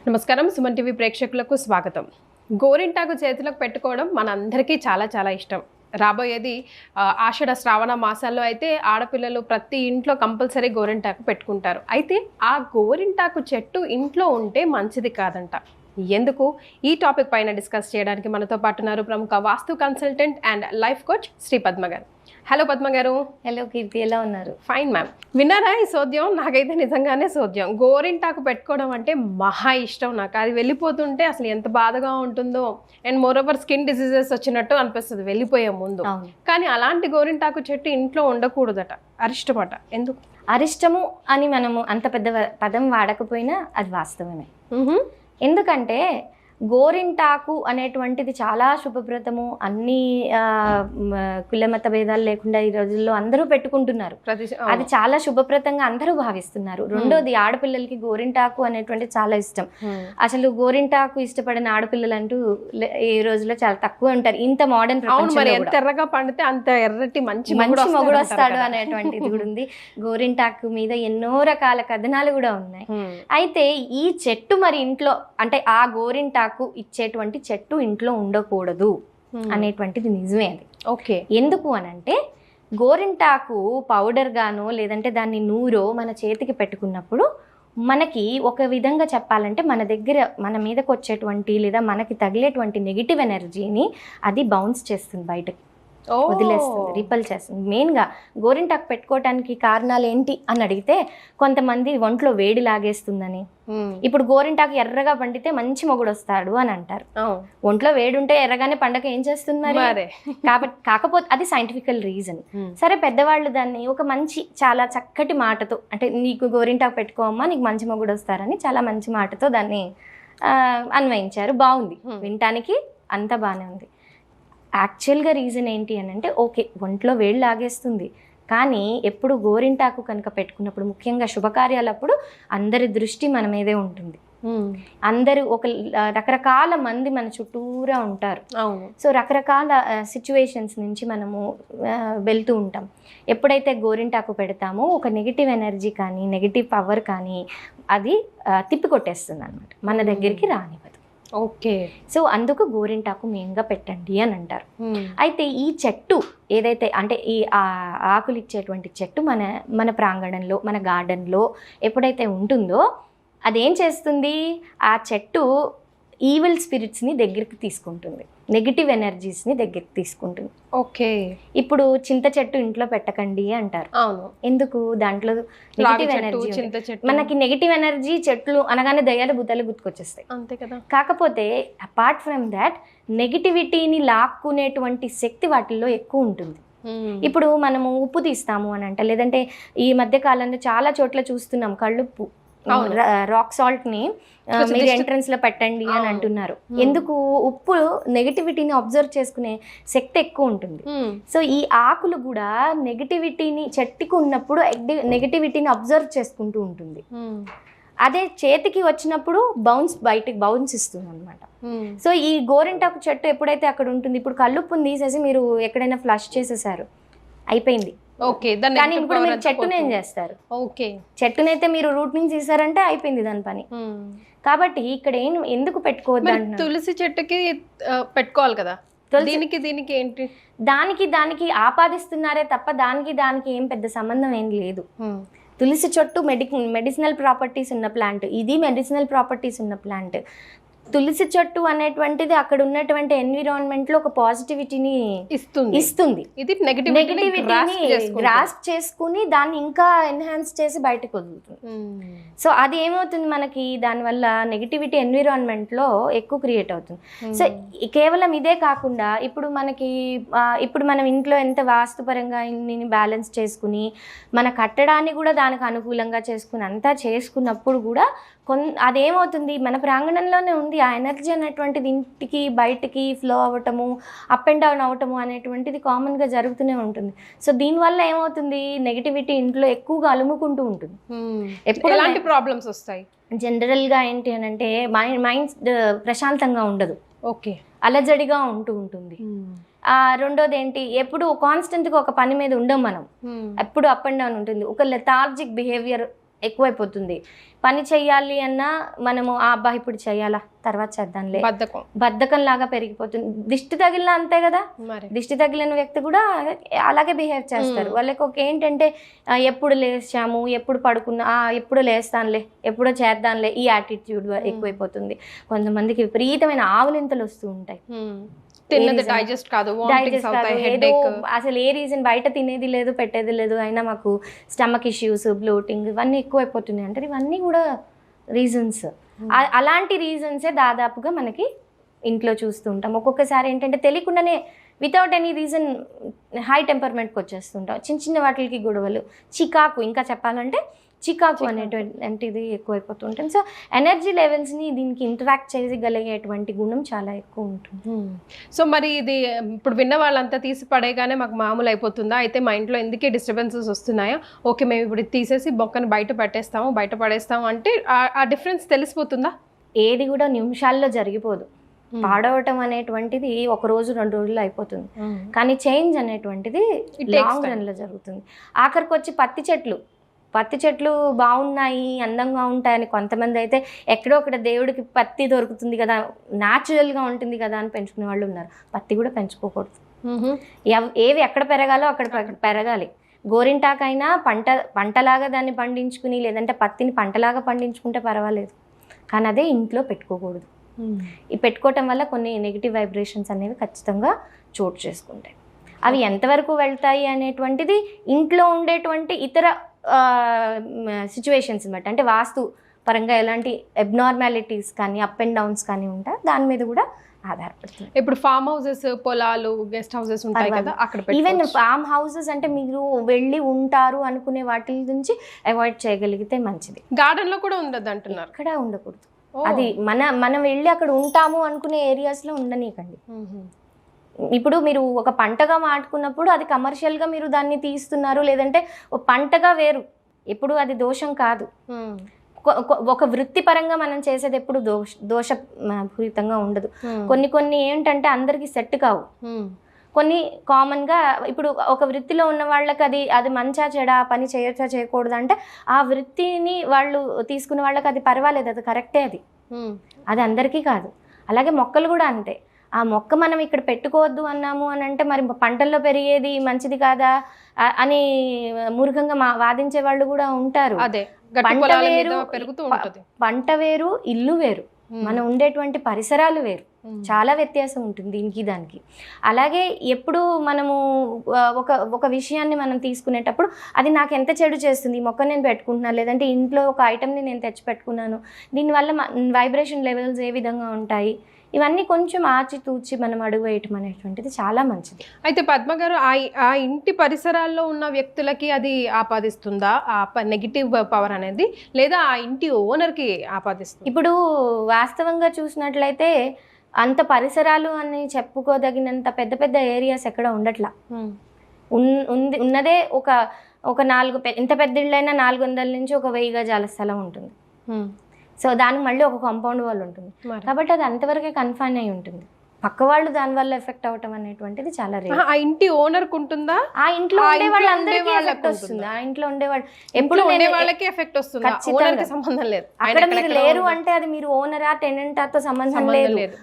నమస్కారం సుమన్ టీవీ ప్రేక్షకులకు స్వాగతం. గోరింటాకు చేతులకు పెట్టుకోవడం మనందరికీ చాలా చాలా ఇష్టం. రాబోయేది ఆషాఢ శ్రావణ మాసాల్లో అయితే ఆడపిల్లలు ప్రతి ఇంట్లో కంపల్సరీ గోరింటాకు పెట్టుకుంటారు. అయితే ఆ గోరింటాకు చెట్టు ఇంట్లో ఉంటే మంచిది కాదంట. ఎందుకు? ఈ టాపిక్ పైన డిస్కస్ చేయడానికి మనతో పాటు ఉన్నారు ప్రముఖ vastu consultant and life coach Shri Padma గారు. హలో పద్మ గారు. హలో కీర్తి, ఎలా ఉన్నారు? Fine ma'am. విన్నారా ఈ సోద్యం? నాకైతే నిజంగానే సోద్యం. గోరింటాకు పెట్టుకోవడం అంటే మహా ఇష్టం నాకు. అది వెళ్ళిపోతుంటే అసలు ఎంత బాధగా ఉంటుందో. And more over skin diseases వచ్చినట్టు అనిపిస్తుంది వెళ్ళిపోయే ముందు. కానీ అలాంటి గోరింటాకు చెట్టు ఇంట్లో ఉండకూడదట, అరిష్టమట. ఎందుకు? అరిష్టము అని మనము అంత పెద్ద పదం వాడకపోయినా అది వాస్తవమే. ఎందుకంటే గోరింటాకు అనేటువంటిది చాలా శుభప్రదము. అన్ని కులమత భేదాలు లేకుండా ఈ రోజుల్లో అందరూ పెట్టుకుంటున్నారు. అది చాలా శుభప్రదంగా అందరూ భావిస్తున్నారు. రెండోది, ఆడపిల్లలకి గోరింటాకు అనేటువంటిది చాలా ఇష్టం. అసలు గోరింటాకు ఇష్టపడిన ఆడపిల్లలు అంటూ ఈ రోజుల్లో చాలా తక్కువ ఉంటారు. ఇంత మోడర్న్ ప్రపంచంలో ఎంత ఎర్రగా పండితే అంత ఎర్రటి మంచి మొగుడు వస్తాడు అనేటువంటిది కూడా ఉంది. గోరింటాకు మీద ఎన్నో రకాల కథనాలు కూడా ఉన్నాయి. అయితే ఈ చెట్టు మరి ఇంట్లో అంటే ఆ గోరింటాకు ఇచ్చేటువంటి చెట్టు ఇంట్లో ఉండకూడదు అనేటువంటిది నిజమే. అది ఓకే. ఎందుకు అనంటే గోరింటాకు పౌడర్ గానో లేదంటే దాన్ని నూరో మన చేతికి పెట్టుకున్నప్పుడు మనకి ఒక విధంగా చెప్పాలంటే మన మీదకి వచ్చేటువంటి లేదా మనకి తగిలేటువంటి నెగిటివ్ ఎనర్జీని అది బౌన్స్ చేస్తుంది, బయటకి వదిలేస్తుంది, రిపల్ చేస్తుంది. మెయిన్గా గోరింటాకు పెట్టుకోవటానికి కారణాలు ఏంటి అని అడిగితే, కొంతమంది ఒంట్లో వేడి లాగేస్తుందని. ఇప్పుడు గోరింటాకు ఎర్రగా పండితే మంచి మొగుడు వస్తాడు అని అంటారు. ఒంట్లో వేడి ఉంటే ఎర్రగానే పండగ ఏం చేస్తుంది మరి? కాకపోతే అది సైంటిఫికల్ రీజన్. సరే, పెద్దవాళ్ళు దాన్ని ఒక మంచి చాలా చక్కటి మాటతో, అంటే నీకు గోరింటాకు పెట్టుకోమ్మా నీకు మంచి మొగుడు వస్తారని చాలా మంచి మాటతో దాన్ని అన్వయించారు. బాగుంది, వినటానికి అంత బాగానే ఉంది. యాక్చువల్గా రీజన్ ఏంటి అని అంటే, ఓకే ఒంట్లో వేడి లాగేస్తుంది, కానీ ఎప్పుడు గోరింటాకు కనుక పెట్టుకున్నప్పుడు, ముఖ్యంగా శుభకార్యాలప్పుడు అందరి దృష్టి మన మీదే ఉంటుంది. అందరూ రకరకాల మంది మన చుట్టూరా ఉంటారు. సో రకరకాల సిచ్యువేషన్స్ నుంచి మనము వెళ్తూ ఉంటాం. ఎప్పుడైతే గోరింటాకు పెడతామో ఒక నెగిటివ్ ఎనర్జీ కానీ నెగిటివ్ పవర్ కానీ అది తిప్పికొట్టేస్తుంది అనమాట, మన దగ్గరికి రానివ్వదు. ఓకే. సో అందుకు గోరింటాకు మెయిన్గా పెట్టండి అని అంటారు. అయితే ఈ చెట్టు ఏదైతే అంటే ఈ ఆకులు ఇచ్చేటువంటి చెట్టు మన ప్రాంగణంలో, మన గార్డెన్లో ఎప్పుడైతే ఉంటుందో అదేం చేస్తుంది, ఆ చెట్టు ఈవిల్ స్పిరిట్స్ని దగ్గరికి తీసుకుంటుంది, నెగిటివ్ ఎనర్జీస్ని దగ్గరికి తీసుకుంటుంది. ఓకే. ఇప్పుడు చింత చెట్టు ఇంట్లో పెట్టకండి అంటారు. అవును. ఎందుకు? దాంట్లో నెగిటివ్ ఎనర్జీ, మనకి నెగిటివ్ ఎనర్జీ చెట్లు అనగానే దయ్యాలు భూతాలు గుర్తుకొచ్చేస్తాయి, అంతే కదా. కాకపోతే అపార్ట్ ఫ్రమ్ దాట్ నెగిటివిటీని లాక్కునేటువంటి శక్తి వాటిల్లో ఎక్కువ ఉంటుంది. ఇప్పుడు మనము ఉప్పు తీస్తాము అని అంటే, లేదంటే ఈ మధ్య కాలంలో చాలా చోట్ల చూస్తున్నాం కళ్ళుప్పు, రాక్ సాల్ట్ ని మీరు ఎంట్రన్స్ లో పెట్టండి అని అంటున్నారు. ఎందుకు? ఉప్పు నెగిటివిటీని అబ్జర్వ్ చేసుకునే శక్తి ఎక్కువ ఉంటుంది. సో ఈ ఆకులు కూడా నెగిటివిటీని చెట్టుకు ఉన్నప్పుడు నెగిటివిటీని అబ్జర్వ్ చేసుకుంటూ ఉంటుంది. అదే చేతికి వచ్చినప్పుడు బయటికి బౌన్స్ ఇస్తుంది అనమాట. సో ఈ గోరింటాకు చెట్టు ఎప్పుడైతే అక్కడ ఉంటుంది, ఇప్పుడు కళ్ళుప్పుని తీసేసి మీరు ఎక్కడైనా ఫ్లష్ చేసేసారు, అయిపోయింది. ఓకే. కానీ ఇప్పుడు మీరు చెట్టును ఏం చేస్తారు? ఓకే, చెట్టునైతే మీరు రూట్ నుంచి తీసారంటే అయిపోయింది దాని పని. కాబట్టి ఇక్కడ ఎందుకు పెట్టుకోవద్దు? తులసి చెట్టుకి పెట్టుకోవాలి కదా. దీనికి ఏంటి? దానికి ఆపాదిస్తున్నారే తప్ప దానికి ఏం పెద్ద సంబంధం ఏం లేదు. తులసి చెట్టు మెడిసినల్ ప్రాపర్టీస్ ఉన్న ప్లాంట్, ఇది మెడిసినల్ ప్రాపర్టీస్ ఉన్న ప్లాంట్. తులసి చెట్టు అనేటువంటిది అక్కడ ఉన్నటువంటి ఎన్విరాన్మెంట్ లో ఒక పాజిటివిటీని ఇస్తుంది. ఇది నెగిటివిటీని గ్రాస్ప్ చేసుకుని దాన్ని ఇంకా ఎన్హాన్స్ చేసి బయటకు వదులుతుంది. సో అది ఏమవుతుంది, మనకి దానివల్ల నెగిటివిటీ ఎన్విరాన్మెంట్ లో ఎక్కువ క్రియేట్ అవుతుంది. సో కేవలం ఇదే కాకుండా ఇప్పుడు మనం ఇంట్లో ఎంత వాస్తుపరంగా ఇన్ని బ్యాలెన్స్ చేసుకుని మన కట్టడాన్ని కూడా దానికి అనుకూలంగా చేసుకుని అంతా చేసుకున్నప్పుడు కూడా అదేమవుతుంది, మన ప్రాంగణంలోనే ఉంది. ఆ ఎనర్జీ అనేటువంటిది ఇంటికి బయటికి ఫ్లో అవ్వటము, అప్ అండ్ డౌన్ అవ్వటము అనేటువంటిది కామన్గా జరుగుతూనే ఉంటుంది. సో దీనివల్ల ఏమవుతుంది, నెగిటివిటీ ఇంట్లో ఎక్కువగా అలుముకుంటూ ఉంటుంది. ఎలాంటి ప్రాబ్లమ్స్ వస్తాయి? జనరల్గా ఏంటి అని అంటే మైండ్ ప్రశాంతంగా ఉండదు. ఓకే. అలజడిగా ఉంటుంది. రెండోది ఏంటి, ఎప్పుడు కాన్స్టెంట్గా ఒక పని మీద ఉండం మనం, ఎప్పుడు అప్ అండ్ డౌన్ ఉంటుంది. ఒక లెథార్జిక్ బిహేవియర్ ఎక్కువైపోతుంది. పని చెయ్యాలి అన్నా మనము అబ్బా ఇప్పుడు చెయ్యాలా తర్వాత చేద్దాంలే, బద్ధకం లాగా పెరిగిపోతుంది. దిష్టి తగిలిన అంతే కదా, దిష్టి తగిలిన వ్యక్తి కూడా అలాగే బిహేవ్ చేస్తారు. వాళ్ళకి ఒక ఏంటంటే ఎప్పుడు లేచాము, ఎప్పుడు పడుకున్నా, ఎప్పుడు లేస్తానులే, ఎప్పుడో చేద్దాంలే, ఈ యాటిట్యూడ్ ఎక్కువైపోతుంది. కొంతమందికి విపరీతమైన ఆవులింతలు వస్తూ ఉంటాయి. డైజెస్ట్ కాదు, ఏదో అసలు ఏ రీజన్, బయట తినేది లేదు పెట్టేది లేదు, అయినా మాకు స్టమక్ ఇష్యూస్, బ్లోటింగ్ ఇవన్నీ ఎక్కువైపోతున్నాయి. అంటే ఇవన్నీ కూడా రీజన్స్. అలాంటి రీజన్సే దాదాపుగా మనకి ఇంట్లో చూస్తూ ఉంటాం. ఒక్కొక్కసారి ఏంటంటే తెలియకుండానే వితౌట్ ఎనీ రీజన్ హై టెంపర్మెంట్కి వచ్చేస్తుంటాం. చిన్న చిన్న వాటికి గొడవలు, చికాకు, ఇంకా చెప్పాలంటే చికాకు అనేటువంటిది ఎక్కువైపోతుంటుంది. సో ఎనర్జీ లెవెల్స్ని దీనికి ఇంటరాక్ట్ చేయగలిగేటువంటి గుణం చాలా ఎక్కువ ఉంటుంది. సో మరి ఇది ఇప్పుడు విన్న వాళ్ళంతా తీసి పడేగానే మాకు మామూలు అయిపోతుందా? అయితే మా ఇంట్లో ఎందుకే డిస్టర్బెన్సెస్ వస్తున్నాయా, ఓకే మేము ఇప్పుడు తీసేసి బొక్కను బయట పడేస్తాము అంటే ఆ డిఫరెన్స్ తెలిసిపోతుందా? ఏది కూడా నిమిషాల్లో జరిగిపోదు. పాడవటం అనేటువంటిది 1 రోజు 2 రోజుల్లో అయిపోతుంది. కానీ చేంజ్ అనేటువంటిది లాంగ్ రన్లో జరుగుతుంది. ఆఖరికి వచ్చి పత్తి చెట్లు బాగున్నాయి, అందంగా ఉంటాయని కొంతమంది అయితే ఎక్కడో ఒకటి దేవుడికి పత్తి దొరుకుతుంది కదా, న్యాచురల్గా ఉంటుంది కదా అని పెంచుకునే వాళ్ళు ఉన్నారు. పత్తి కూడా పెంచుకోకూడదు. ఏవి ఎక్కడ పెరగాలో అక్కడ పెరగాలి. గోరింటాకైనా పంటలాగా దాన్ని పండించుకుని, లేదంటే పత్తిని పంటలాగా పండించుకుంటే పర్వాలేదు, కానీ అదే ఇంట్లో పెట్టుకోకూడదు. ఈ పెట్టుకోవటం వల్ల కొన్ని నెగిటివ్ వైబ్రేషన్స్ అనేవి ఖచ్చితంగా చోటు చేసుకుంటాయి. అవి ఎంతవరకు వెళ్తాయి అనేటువంటిది ఇంట్లో ఉండేటువంటి ఇతర సిచ్యువేషన్స్ బట్టి, అంటే వాస్తు పరంగా ఎలాంటి అబ్నార్మాలిటీస్ కానీ అప్ అండ్ డౌన్స్ కానీ ఉంటాయి, దాని మీద కూడా ఆధారపడుతుంది. ఇప్పుడు ఫామ్ హౌసెస్, పొలాలు, గెస్ట్ హౌసెస్ ఉంటాయి కదా, అక్కడ ఈవెన్ ఫామ్ హౌసెస్ అంటే మీరు వెళ్ళి ఉంటారు అనుకునే వాటి నుంచి అవాయిడ్ చేయగలిగితే మంచిది. గార్డెన్ లో కూడా ఉండదు అంటున్నారు. అక్కడ ఉండకూడదు. అది మనం వెళ్ళి అక్కడ ఉంటాము అనుకునే ఏరియాస్లో ఉండనీకండి. ఇప్పుడు మీరు ఒక పంటగా మాట్లాడుకున్నప్పుడు అది కమర్షియల్గా మీరు దాన్ని తీస్తున్నారు, లేదంటే పంటగా వేరు, ఎప్పుడు అది దోషం కాదు. ఒక వృత్తిపరంగా మనం చేసేది ఎప్పుడు దోషపూరితంగా ఉండదు. కొన్ని ఏంటంటే అందరికి సెట్ కావు. కొన్ని కామన్గా ఇప్పుడు ఒక వృత్తిలో ఉన్న వాళ్ళకి అది మంచా చెడా, పని చేయొచ్చా చేయకూడదు అంటే ఆ వృత్తిని వాళ్ళు తీసుకునే వాళ్ళకి అది పర్వాలేదు, అది కరెక్టే, అది అందరికీ కాదు. అలాగే మొక్కలు కూడా అంతే. ఆ మొక్క మనం ఇక్కడ పెట్టుకోవద్దు అన్నాము అని అంటే మరి పంటల్లో పెరిగేది మంచిది కాదా అని మూర్ఖంగా వాదించే వాళ్ళు కూడా ఉంటారు. పంట వేరు, ఇల్లు వేరు, మనం ఉండేటువంటి పరిసరాలు వేరు, చాలా వ్యత్యాసం ఉంటుంది దీనికి దానికి. అలాగే ఎప్పుడు మనము ఒక విషయాన్ని మనం తీసుకునేటప్పుడు అది నాకు ఎంత చెడు చేస్తుంది, ఈ మొక్క నేను పెట్టుకుంటున్నాను, లేదంటే ఇంట్లో ఒక ఐటమ్ని నేను తెచ్చి పెట్టుకున్నాను, దీనివల్ల వైబ్రేషన్ లెవెల్స్ ఏ విధంగా ఉంటాయి, ఇవన్నీ కొంచెం ఆచితూచి మనం అడుగు వేయటం అనేటువంటిది చాలా మంచిది. అయితే పద్మ గారు, ఆ ఇంటి పరిసరాల్లో ఉన్న వ్యక్తులకి అది ఆపాదిస్తుందా ఆ నెగిటివ్ పవర్ అనేది, లేదా ఆ ఇంటి ఓనర్కి ఆపాదిస్తుంది? ఇప్పుడు వాస్తవంగా చూసినట్లయితే అంత పరిసరాలు అని చెప్పుకోదగినంత పెద్ద పెద్ద ఏరియాస్ ఎక్కడ ఉండట్లా. ఉన్నదే ఒక 4 ఎంత పెద్ద ఇళ్ళైనా 400 నుంచి 1000 గజాల స్థలం ఉంటుంది. సో దానికి మళ్ళీ ఒక కాంపౌండ్ వాల్ ఉంటుంది, కాబట్టి అది అంతవరకే కన్ఫైన్ అయి ఉంటుంది. పక్క వాళ్ళు దాని వల్ల ఎఫెక్ట్ అవటం అనేటువంటిది చాలా రేర్. ఆ ఇంటి ఓనర్ ఉంటుందా? ఆ ఇంట్లో ఉండే వాళ్ళందరికీ ఎఫెక్ట్ వస్తుంది. ఆ ఇంట్లో ఉండేవాళ్ళు ఎప్పుడు వాళ్ళకి ఎఫెక్ట్ వస్తుంది, ఓనర్కి సంబంధం లేదు. అక్కడ మీరు లేరు అంటే అది మీరు ఓనరా టెనెంటాతో సంబంధం లేదు.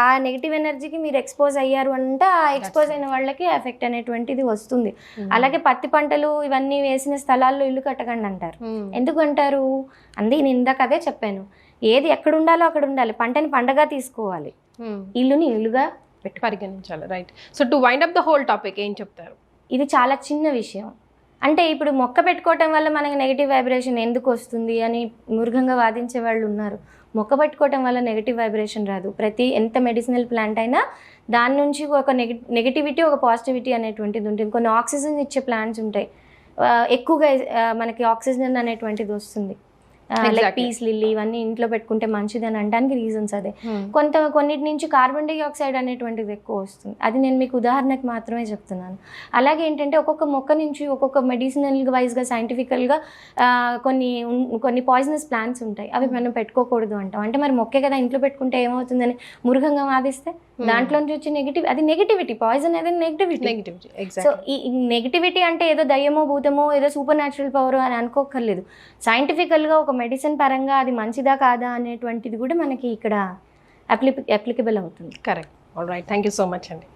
ఆ నెగిటివ్ ఎనర్జీకి మీరు ఎక్స్పోజ్ అయ్యారు అంటే ఆ ఎక్స్పోజ్ అయిన వాళ్ళకి ఎఫెక్ట్ అనేటువంటిది వస్తుంది. అలాగే పత్తి పంటలు ఇవన్నీ వేసిన స్థలాల్లో ఇల్లు కట్టకండి అంటారు. ఎందుకు అంటారు? నేను ఇందాక అదే చెప్పాను, ఏది ఎక్కడ ఉండాలో అక్కడ ఉండాలి, పంటని పండగా తీసుకోవాలి, ఇల్లుని ఇల్లుగా పరిగణించాలి. Right. So to wind up the whole topic ఏం చెప్తారు? ఇది చాలా చిన్న విషయం. అంటే ఇప్పుడు మొక్క పెట్టుకోవటం వల్ల మనకి నెగిటివ్ వైబ్రేషన్ ఎందుకు వస్తుంది అని మూర్ఖంగా వాదించే వాళ్ళు ఉన్నారు. మొక్క పెట్టుకోవటం వల్ల నెగిటివ్ వైబ్రేషన్ రాదు. ఎంత మెడిసినల్ ప్లాంట్ అయినా దాని నుంచి ఒక నెగిటివిటీ, ఒక పాజిటివిటీ అనేటువంటిది ఉంటుంది. కొన్ని ఆక్సిజన్ ఇచ్చే ప్లాంట్స్ ఉంటాయి, ఎక్కువగా మనకి ఆక్సిజన్ అనేటువంటిది వస్తుంది. లైక్ పీస్ లిల్లీ ఇవన్నీ ఇంట్లో పెట్టుకుంటే మంచిది అని అనడానికి రీజన్స్ అదే. కొన్నిటి నుంచి కార్బన్ డైఆక్సైడ్ అనేటువంటిది ఎక్కువ వస్తుంది. అది నేను మీకు ఉదాహరణకు మాత్రమే చెప్తున్నాను. అలాగే ఏంటంటే ఒక్కొక్క మొక్క నుంచి ఒక్కొక్క మెడిసినల్ వైజ్గా సైంటిఫికల్గా కొన్ని పాయిజనస్ ప్లాంట్స్ ఉంటాయి, అవి మనం పెట్టుకోకూడదు అంటాం. అంటే మరి మొక్కే కదా ఇంట్లో పెట్టుకుంటే ఏమవుతుందని మూర్ఖంగా వాదిస్తే దాంట్లో నుంచి వచ్చే నెగిటివ్, అది నెగిటివిటీ, పాయిజన్ అనేది నెగిటివిటీ. Negativity so exact. ఈ నెగిటివిటీ అంటే ఏదో దయ్యమో భూతమో ఏదో సూపర్ న్యాచురల్ పవర్ అని అనుకోకర్లేదు. సైంటిఫికల్గా ఒక మెడిసిన్ పరంగా అది మంచిదా కాదా అనేటువంటిది కూడా మనకి ఇక్కడ అప్లికబుల్ అవుతుంది. Correct. All right, thank you so much అండి.